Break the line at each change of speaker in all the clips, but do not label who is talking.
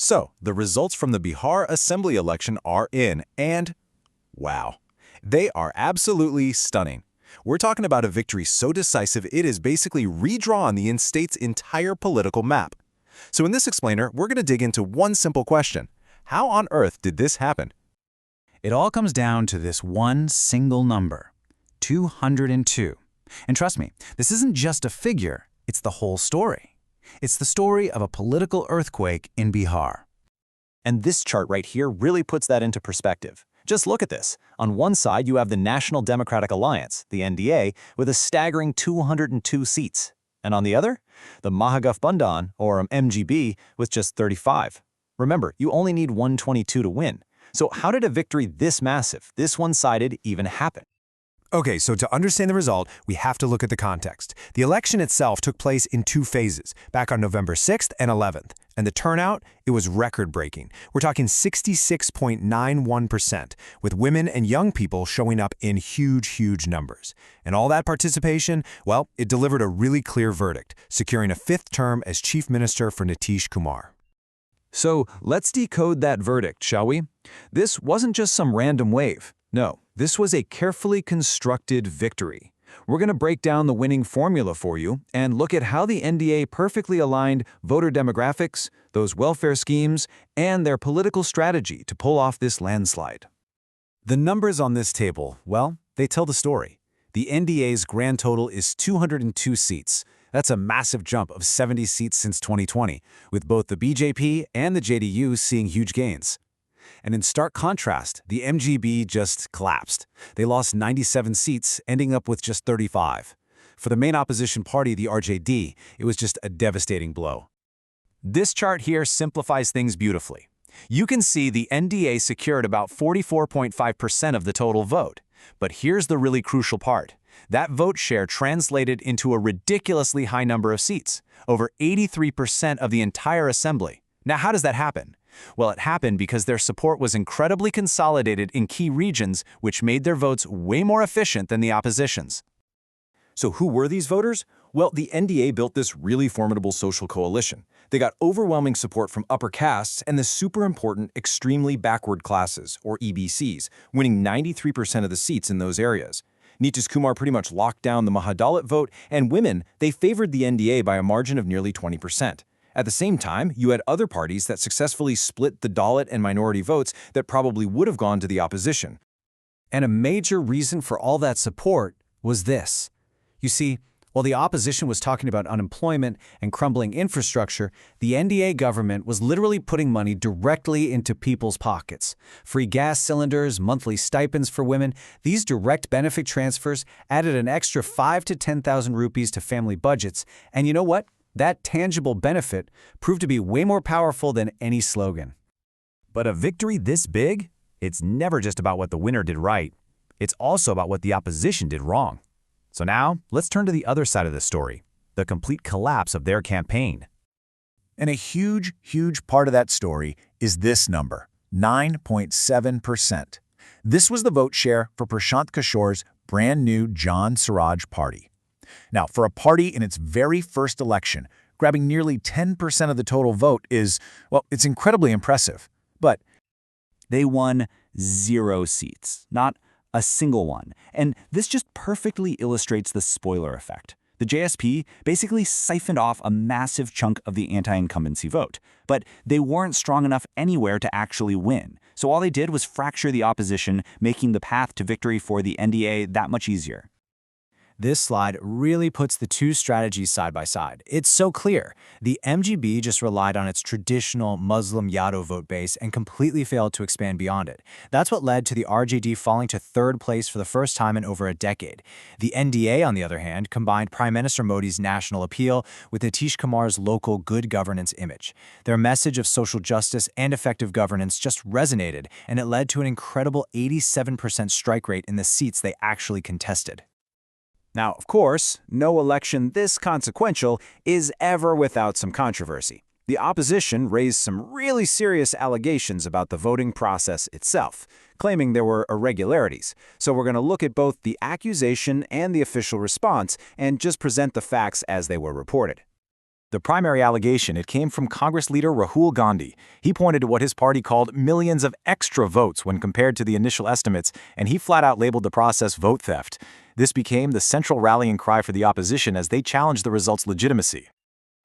So, the results from the Bihar Assembly Election are in, and wow, they are absolutely stunning. We're talking about a victory so decisive it is basically redrawn the in-state's entire political map. So in this explainer, we're going to dig into one simple question. How on earth did this happen?
It all comes down to this one single number, 202. And trust me, this isn't just a figure, it's the whole story. It's the story of a political earthquake in Bihar.
And this chart right here really puts that into perspective. Just look at this. On one side, you have the National Democratic Alliance, the NDA, with a staggering 202 seats. And on the other, the Mahagathbandhan, or MGB, with just 35. Remember, you only need 122 to win. So how did a victory this massive, this one-sided, even happen?
Okay, so to understand the result, we have to look at the context. The election itself took place in two phases, back on November 6th and 11th. And the turnout, it was record-breaking. We're talking 66.91%, with women and young people showing up in huge numbers. And all that participation, well, it delivered a really clear verdict, securing a fifth term as Chief Minister for Nitish Kumar.
So let's decode that verdict, shall we? This wasn't just some random wave. No, this was a carefully constructed victory. We're going to break down the winning formula for you and look at how the NDA perfectly aligned voter demographics, those welfare schemes, and their political strategy to pull off this landslide.
The numbers on this table, well, they tell the story. The NDA's grand total is 202 seats. That's a massive jump of 70 seats since 2020, with both the BJP and the JDU seeing huge gains. And in stark contrast, the MGB just collapsed. They lost 97 seats, ending up with just 35. For the main opposition party, the RJD, it was just a devastating blow.
This chart here simplifies things beautifully. You can see the NDA secured about 44.5% of the total vote. But here's the really crucial part. That vote share translated into a ridiculously high number of seats, over 83% of the entire assembly. Now, how does that happen? Well, it happened because their support was incredibly consolidated in key regions, which made their votes way more efficient than the opposition's.
So who were these voters? Well, the NDA built this really formidable social coalition. They got overwhelming support from upper castes and the super important extremely backward classes, or EBCs, winning 93% of the seats in those areas. Nitish Kumar pretty much locked down the Mahadalit vote, and women, they favored the NDA by a margin of nearly 20%. At the same time, you had other parties that successfully split the Dalit and minority votes that probably would have gone to the opposition.
And a major reason for all that support was this. You see, while the opposition was talking about unemployment and crumbling infrastructure, the NDA government was literally putting money directly into people's pockets. Free gas cylinders, monthly stipends for women, these direct benefit transfers added an extra 5,000 to 10,000 rupees to family budgets. And you know what? That tangible benefit proved to be way more powerful than any slogan.
But a victory this big? It's never just about what the winner did right. It's also about what the opposition did wrong. So now, let's turn to the other side of the story, the complete collapse of their campaign.
And a huge part of that story is this number, 9.7%. This was the vote share for Prashant Kishore's brand new John Suraj party. Now, for a party in its very first election, grabbing nearly 10% of the total vote is, well, it's incredibly impressive. But
They won 0 seats, not a single one. And this just perfectly illustrates the spoiler effect. The JSP basically siphoned off a massive chunk of the anti-incumbency vote, but they weren't strong enough anywhere to actually win. So all they did was fracture the opposition, making the path to victory for the NDA that much easier.
This slide really puts the two strategies side by side. It's so clear. The MGB just relied on its traditional Muslim Yadav vote base and completely failed to expand beyond it. That's what led to the RJD falling to third place for the first time in over a decade. The NDA, on the other hand, combined Prime Minister Modi's national appeal with Nitish Kumar's local good governance image. Their message of social justice and effective governance just resonated, and it led to an incredible 87% strike rate in the seats they actually contested.
Now, of course, no election this consequential is ever without some controversy. The opposition raised some really serious allegations about the voting process itself, claiming there were irregularities. So we're going to look at both the accusation and the official response and just present the facts as they were reported.
The primary allegation, it came from Congress leader Rahul Gandhi. He pointed to what his party called millions of extra votes when compared to the initial estimates, and he flat out labeled the process vote theft. This became the central rallying cry for the opposition as they challenged the results' legitimacy.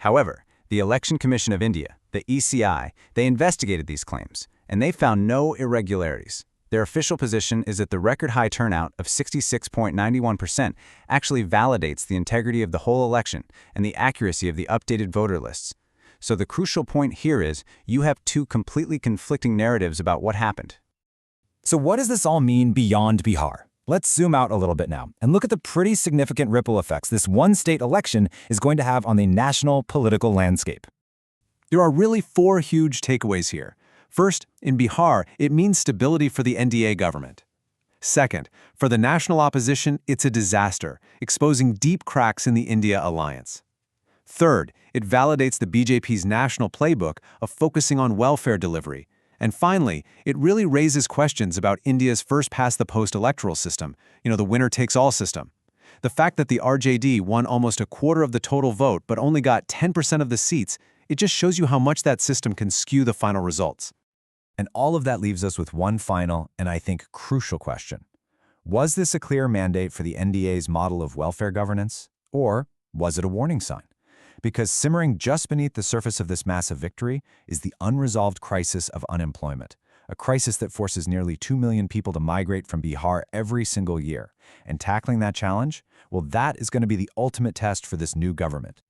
However, the Election Commission of India, the ECI, they investigated these claims, and they found no irregularities. Their official position is that the record-high turnout of 66.91% actually validates the integrity of the whole election and the accuracy of the updated voter lists. So the crucial point here is you have two completely conflicting narratives about what happened.
So what does this all mean beyond Bihar? Let's zoom out a little bit now and look at the pretty significant ripple effects this one-state election is going to have on the national political landscape.
There are really four huge takeaways here. First, in Bihar, it means stability for the NDA government. Second, for the national opposition, it's a disaster, exposing deep cracks in the India alliance. Third, it validates the BJP's national playbook of focusing on welfare delivery. And finally, it really raises questions about India's first-past-the-post electoral system, the winner-takes-all system. The fact that the RJD won almost a quarter of the total vote but only got 10% of the seats, it just shows you how much that system can skew the final results.
And all of that leaves us with one final, and I think crucial question. Was this a clear mandate for the NDA's model of welfare governance? Or was it a warning sign? Because simmering just beneath the surface of this massive victory is the unresolved crisis of unemployment, a crisis that forces nearly 2 million people to migrate from Bihar every single year. And tackling that challenge, well, that is going to be the ultimate test for this new government.